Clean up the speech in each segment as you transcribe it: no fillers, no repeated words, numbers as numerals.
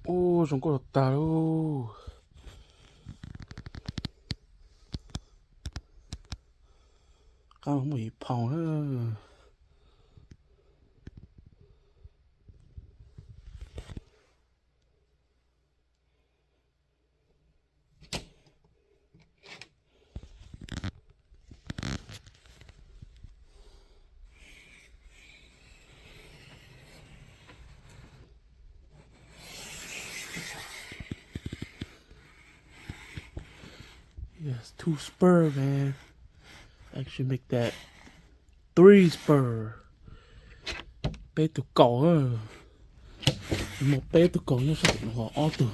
오, 좀 꺼졌다. 오. 까만 이 파운. Yes, 2 spur, man. Actually make that 3 spur. Bé tụi cậu á. Một bé tụi cậu nó sẽ họ ó từ.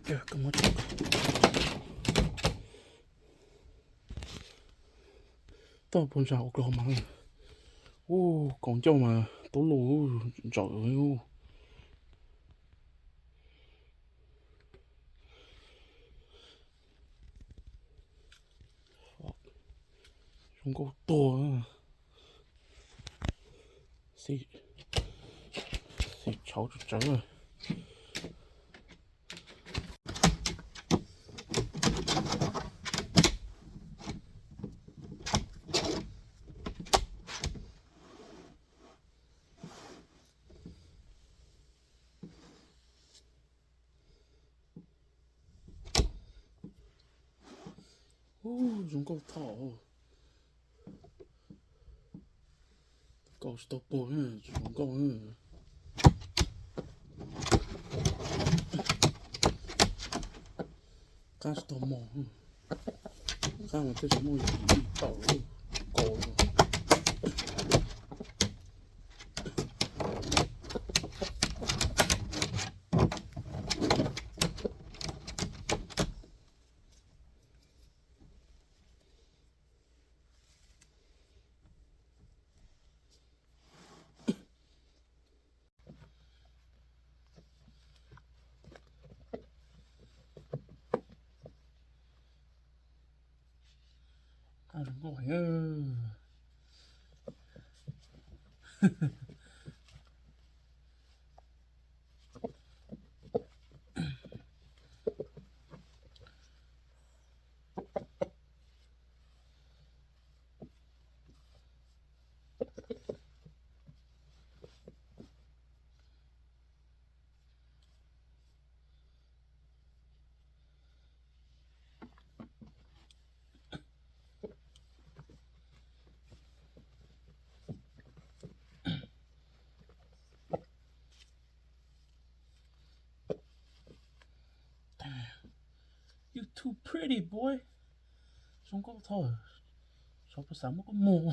Kìa, cầm một chút. Tao bốn sao có mà. Ô, còn châu mà tố lù. Trời ơi. Không có to á. Xì cháu chút trắng rồi. Ô, dùng câu thỏ. Câu stop ball ha, dùng câu ha. Cá stop mò ha. Cá mà tới số mồi gì tàu cổ. À đúng rồi ha. You're too pretty, boy. Dùng câu thỏ. Sao phải sáng một cái mồ.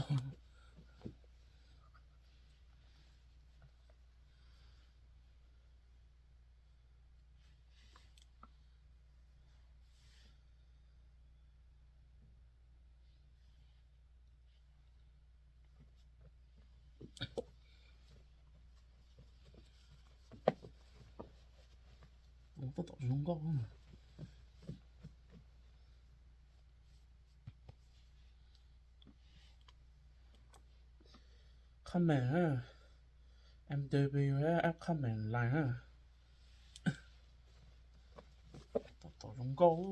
Không có tỏ dùng câu ha. Comment ha. MW ha, áp comment lại ha. Tỏ dùng câu.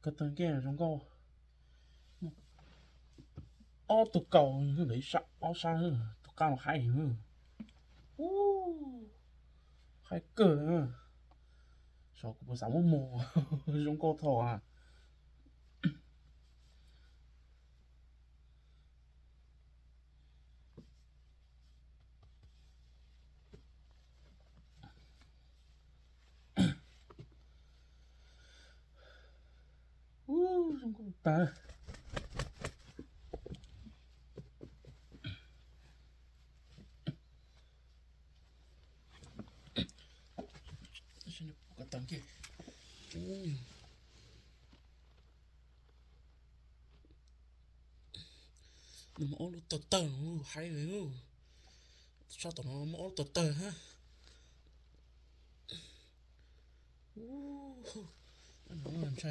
Cái tên kia là dùng câu. Ô, tụi cầu lấy sẵn, ô sao hả? Tụi cao là hay hả? Hay cờ hả? Sao cũng có sáng một mồ. Dùng câu thỏ à? Dùng câu ta. Sini buka tangki. Nó mà ốm tờ tờ hay rồi. Sao tụi nó mà ốm tờ tờ ha? Nó làm sao